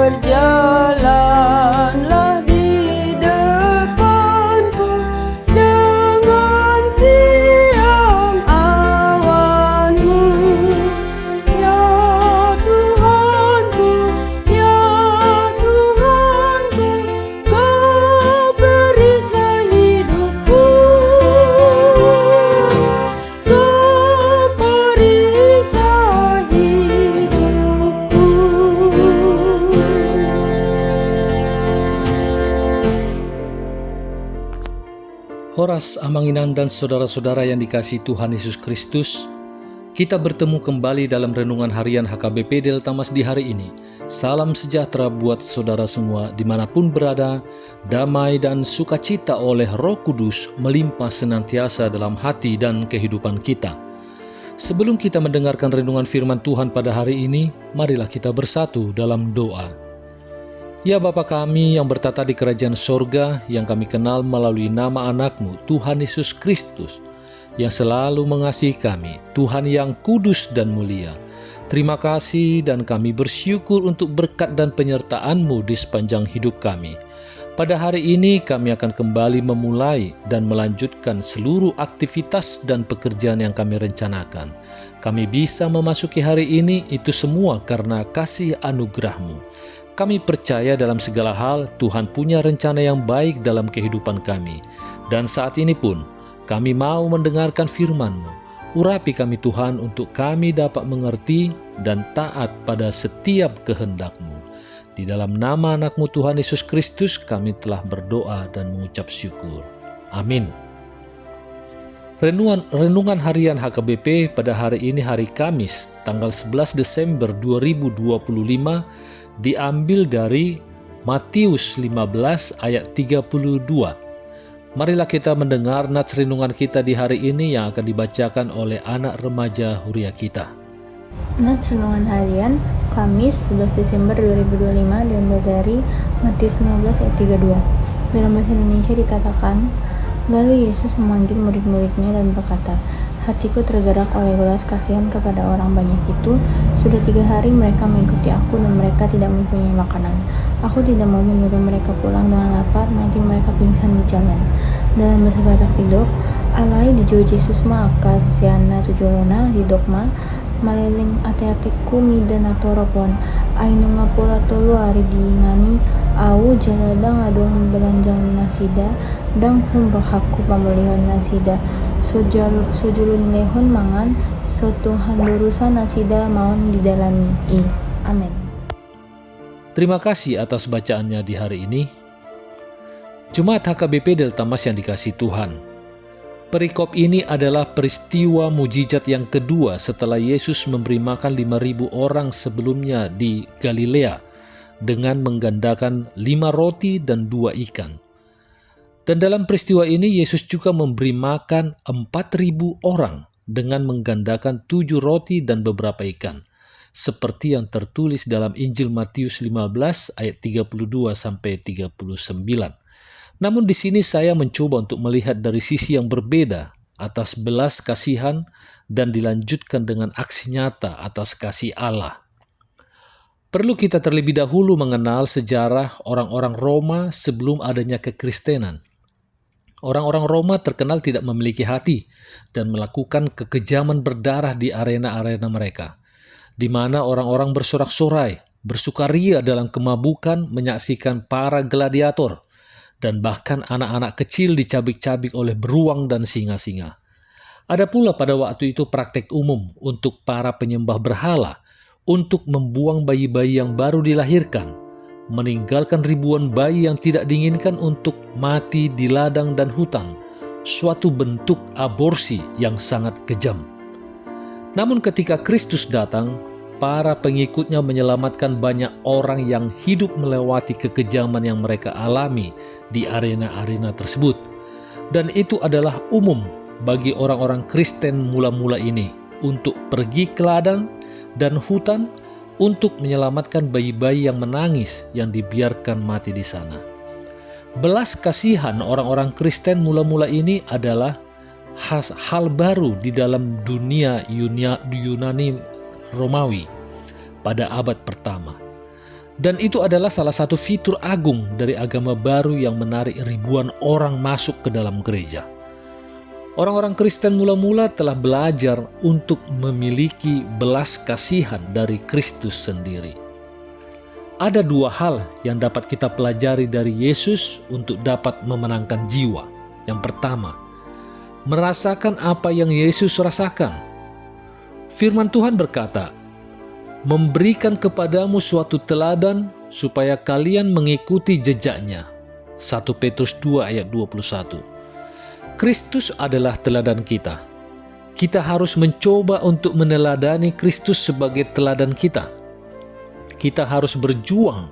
berjalanlah di depanku dengan tiang awanmu. Ya Tuhanku, ya Tuhanku, Kau perisai hidupku, Kau perisai hidupku. Horas Amanginan dan saudara-saudara yang dikasihi Tuhan Yesus Kristus, kita bertemu kembali dalam renungan harian HKBP Delta Mas di hari ini. Salam sejahtera buat saudara semua dimanapun berada, damai dan sukacita oleh Roh Kudus melimpah senantiasa dalam hati dan kehidupan kita. Sebelum kita mendengarkan renungan firman Tuhan pada hari ini, marilah kita bersatu dalam doa. Ya Bapa kami yang bertata di kerajaan sorga, yang kami kenal melalui nama anak-Mu, Tuhan Yesus Kristus, yang selalu mengasihi kami, Tuhan yang kudus dan mulia. Terima kasih dan kami bersyukur untuk berkat dan penyertaan-Mu di sepanjang hidup kami. Pada hari ini kami akan kembali memulai dan melanjutkan seluruh aktivitas dan pekerjaan yang kami rencanakan. Kami bisa memasuki hari ini itu semua karena kasih anugerah-Mu. Kami percaya dalam segala hal Tuhan punya rencana yang baik dalam kehidupan kami. Dan saat ini pun kami mau mendengarkan firman-Mu. Urapi kami Tuhan untuk kami dapat mengerti dan taat pada setiap kehendak-Mu. Di dalam nama anak-Mu Tuhan Yesus Kristus kami telah berdoa dan mengucap syukur. Amin. Renungan harian HKBP pada hari ini hari Kamis tanggal 11 Desember 2025 diambil dari Matius 15 ayat 32. Marilah kita mendengar nats renungan kita di hari ini yang akan dibacakan oleh anak remaja Huria kita. Nats renungan harian Kamis 11 Desember 2025 diambil dari Matius 15 ayat 32. Dalam bahasa Indonesia dikatakan, lalu Yesus memanggil murid-muridnya dan berkata, hatiku tergerak oleh belas kasihan kepada orang banyak itu. Sudah 3 hari mereka mengikuti aku dan mereka tidak mempunyai makanan. Aku tidak mau menyuruh mereka pulang dengan lapar, nanti mereka pingsan di jalan. Dalam bahasa Batak Tidok, alai di jo Yesus maka siana tujolona di dokma, maleling ate-ate kumi dan atoropon, ainu ngapola tolu ari diingani, au jaladang adong belanjang nasida, dang humrohaku pamulihon nasida. Sojulun lehon mangan sotung handurusan nasida maun didalami. Amin. Terima kasih atas bacaannya di hari ini. Jemaat HKBP Delta Mas yang dikasihi Tuhan, perikop ini adalah peristiwa mujizat yang kedua setelah Yesus memberi makan 5.000 orang sebelumnya di Galilea dengan menggandakan 5 roti dan 2 ikan. Dan dalam peristiwa ini Yesus juga memberi makan 4.000 orang dengan menggandakan 7 roti dan beberapa ikan, seperti yang tertulis dalam Injil Matius 15 ayat 32-39. Namun di sini saya mencoba untuk melihat dari sisi yang berbeda atas belas kasihan dan dilanjutkan dengan aksi nyata atas kasih Allah. Perlu kita terlebih dahulu mengenal sejarah orang-orang Roma sebelum adanya kekristenan. Orang-orang Roma terkenal tidak memiliki hati dan melakukan kekejaman berdarah di arena-arena mereka, di mana orang-orang bersorak-sorai, bersukaria dalam kemabukan menyaksikan para gladiator, dan bahkan anak-anak kecil dicabik-cabik oleh beruang dan singa-singa. Ada pula pada waktu itu praktek umum untuk para penyembah berhala untuk membuang bayi-bayi yang baru dilahirkan, meninggalkan ribuan bayi yang tidak diinginkan untuk mati di ladang dan hutan, suatu bentuk aborsi yang sangat kejam. Namun ketika Kristus datang, para pengikutnya menyelamatkan banyak orang yang hidup melewati kekejaman yang mereka alami di arena-arena tersebut. Dan itu adalah umum bagi orang-orang Kristen mula-mula ini untuk pergi ke ladang dan hutan untuk menyelamatkan bayi-bayi yang menangis yang dibiarkan mati di sana. Belas kasihan orang-orang Kristen mula-mula ini adalah hal baru di dalam dunia Yunani Romawi pada abad pertama. Dan itu adalah salah satu fitur agung dari agama baru yang menarik ribuan orang masuk ke dalam gereja. Orang-orang Kristen mula-mula telah belajar untuk memiliki belas kasihan dari Kristus sendiri. Ada dua hal yang dapat kita pelajari dari Yesus untuk dapat memenangkan jiwa. Yang pertama, merasakan apa yang Yesus rasakan. Firman Tuhan berkata, memberikan kepadamu suatu teladan supaya kalian mengikuti jejaknya. 1 Petrus 2 ayat 21. Kristus adalah teladan kita. Kita harus mencoba untuk meneladani Kristus sebagai teladan kita. Kita harus berjuang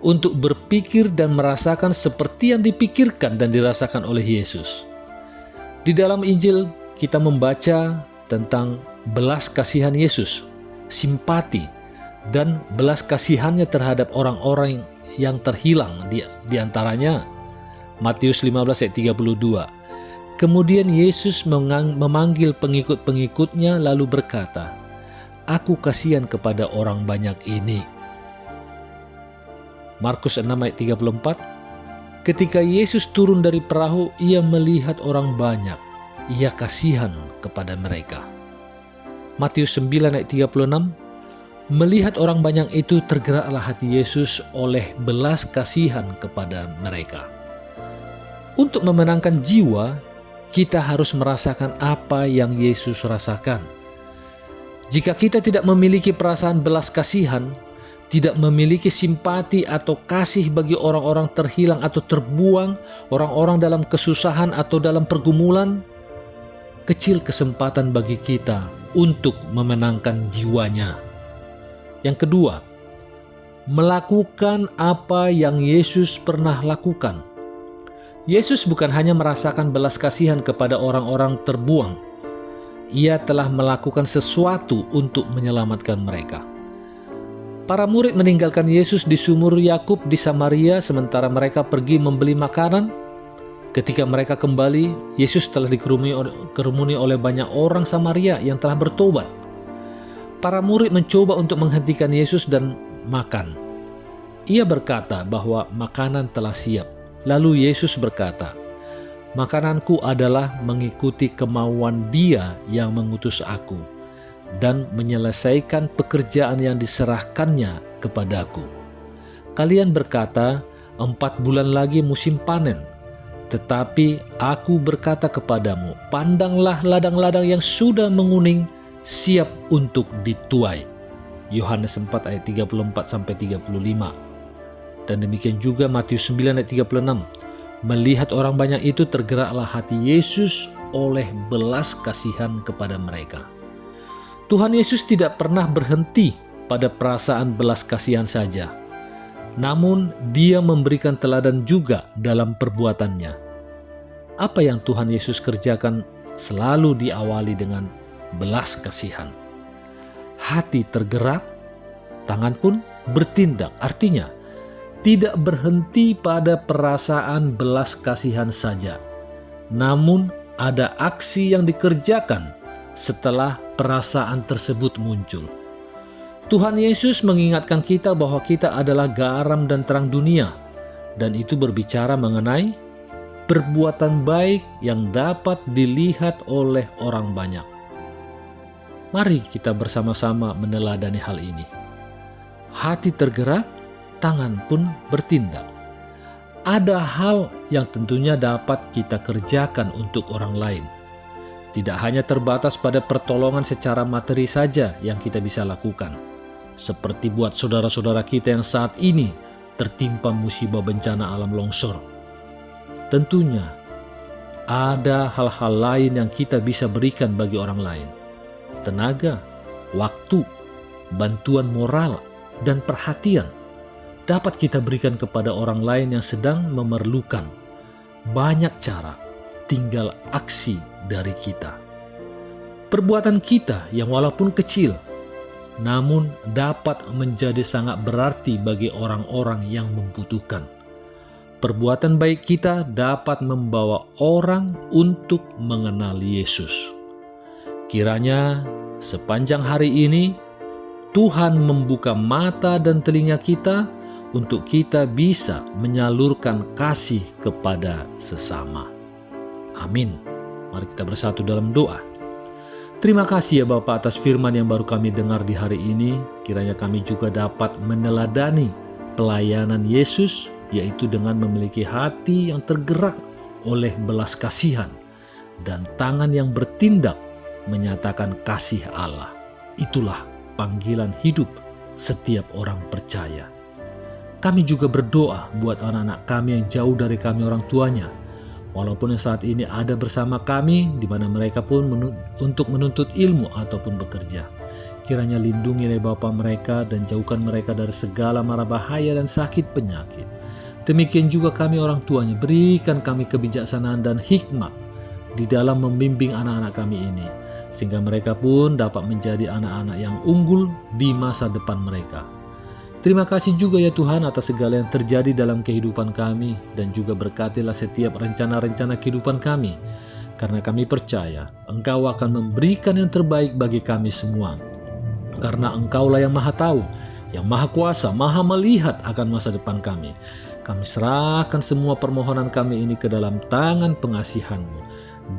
untuk berpikir dan merasakan seperti yang dipikirkan dan dirasakan oleh Yesus. Di dalam Injil kita membaca tentang belas kasihan Yesus, simpati, dan belas kasihannya terhadap orang-orang yang terhilang, di antaranya Matius 15 ayat 32. Kemudian Yesus memanggil pengikut-pengikutnya lalu berkata, "Aku kasihan kepada orang banyak ini." Markus 6 ayat 34. Ketika Yesus turun dari perahu, ia melihat orang banyak. Ia kasihan kepada mereka. Matius 9 ayat 36. Melihat orang banyak itu, tergeraklah hati Yesus oleh belas kasihan kepada mereka. Untuk memenangkan jiwa, kita harus merasakan apa yang Yesus rasakan. Jika kita tidak memiliki perasaan belas kasihan, tidak memiliki simpati atau kasih bagi orang-orang terhilang atau terbuang, orang-orang dalam kesusahan atau dalam pergumulan, kecil kesempatan bagi kita untuk memenangkan jiwanya. Yang kedua, melakukan apa yang Yesus pernah lakukan. Yesus bukan hanya merasakan belas kasihan kepada orang-orang terbuang. Ia telah melakukan sesuatu untuk menyelamatkan mereka. Para murid meninggalkan Yesus di sumur Yakub di Samaria sementara mereka pergi membeli makanan. Ketika mereka kembali, Yesus telah dikerumuni oleh banyak orang Samaria yang telah bertobat. Para murid mencoba untuk menghentikan Yesus dan makan. Ia berkata bahwa makanan telah siap. Lalu Yesus berkata, "Makananku adalah mengikuti kemauan Dia yang mengutus aku dan menyelesaikan pekerjaan yang diserahkannya kepadaku. Kalian berkata, 4 bulan lagi musim panen. Tetapi aku berkata kepadamu, pandanglah ladang-ladang yang sudah menguning, siap untuk dituai." Yohanes 4 ayat 34-35. Dan demikian juga Matius 9 ayat 36. Melihat orang banyak itu, tergeraklah hati Yesus oleh belas kasihan kepada mereka. Tuhan Yesus tidak pernah berhenti pada perasaan belas kasihan saja. Namun Dia memberikan teladan juga dalam perbuatannya. Apa yang Tuhan Yesus kerjakan selalu diawali dengan belas kasihan. Hati tergerak, tangan pun bertindak. Artinya, tidak berhenti pada perasaan belas kasihan saja, namun ada aksi yang dikerjakan setelah perasaan tersebut muncul. Tuhan Yesus mengingatkan kita bahwa kita adalah garam dan terang dunia, dan itu berbicara mengenai perbuatan baik yang dapat dilihat oleh orang banyak. Mari kita bersama-sama meneladani hal ini. Hati tergerak, tangan pun bertindak. Ada hal yang tentunya dapat kita kerjakan untuk orang lain. Tidak hanya terbatas pada pertolongan secara materi saja yang kita bisa lakukan. Seperti buat saudara-saudara kita yang saat ini tertimpa musibah bencana alam longsor. Tentunya ada hal-hal lain yang kita bisa berikan bagi orang lain. Tenaga, waktu, bantuan moral, dan perhatian dapat kita berikan kepada orang lain yang sedang memerlukan. Banyak cara, tinggal aksi dari kita. Perbuatan kita yang walaupun kecil, namun dapat menjadi sangat berarti bagi orang-orang yang membutuhkan. Perbuatan baik kita dapat membawa orang untuk mengenal Yesus. Kiranya sepanjang hari ini Tuhan membuka mata dan telinga kita untuk kita bisa menyalurkan kasih kepada sesama. Amin. Mari kita bersatu dalam doa. Terima kasih ya Bapa atas firman yang baru kami dengar di hari ini. Kiranya kami juga dapat meneladani pelayanan Yesus, yaitu dengan memiliki hati yang tergerak oleh belas kasihan dan tangan yang bertindak menyatakan kasih Allah. Itulah panggilan hidup setiap orang percaya. Kami juga berdoa buat anak-anak kami yang jauh dari kami orang tuanya, walaupun yang saat ini ada bersama kami, di mana mereka pun untuk menuntut ilmu ataupun bekerja. Kiranya lindungi ya Bapa mereka dan jauhkan mereka dari segala mara bahaya dan sakit penyakit. Demikian juga kami orang tuanya, berikan kami kebijaksanaan dan hikmat di dalam membimbing anak-anak kami ini, sehingga mereka pun dapat menjadi anak-anak yang unggul di masa depan mereka. Terima kasih juga ya Tuhan atas segala yang terjadi dalam kehidupan kami, dan juga berkatilah setiap rencana-rencana kehidupan kami, karena kami percaya Engkau akan memberikan yang terbaik bagi kami semua, karena Engkaulah yang Maha Tahu, yang Maha Kuasa, Maha melihat akan masa depan kami. Kami serahkan semua permohonan kami ini ke dalam tangan pengasihan-Mu,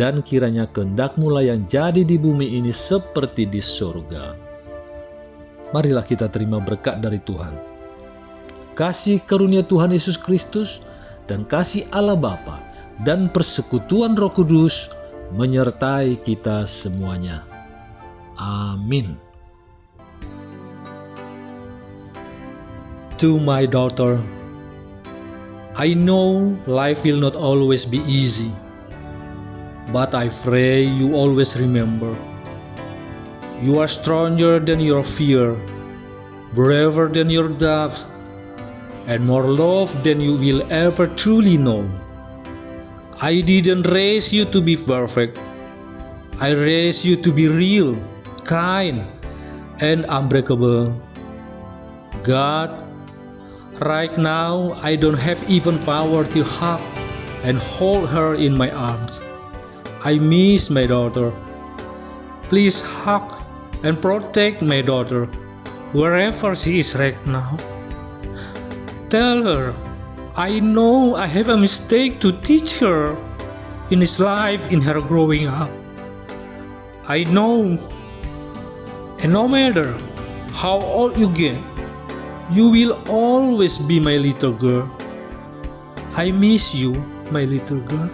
dan kiranya kehendak-Mu lah yang jadi di bumi ini seperti di surga. Marilah kita terima berkat dari Tuhan. Kasih karunia Tuhan Yesus Kristus dan kasih Allah Bapa dan persekutuan Roh Kudus menyertai kita semuanya. Amin. To my daughter, I know life will not always be easy, but I pray you always remember, you are stronger than your fear, braver than your doubts, and more loved than you will ever truly know. I didn't raise you to be perfect. I raised you to be real, kind, and unbreakable. God, right now I don't have even power to hug and hold her in my arms. I miss my daughter. Please hug and protect my daughter wherever she is right now. Tell her, I know I have a mistake to teach her in this life, in her growing up. I know, and no matter how old you get, you will always be my little girl. I miss you, my little girl.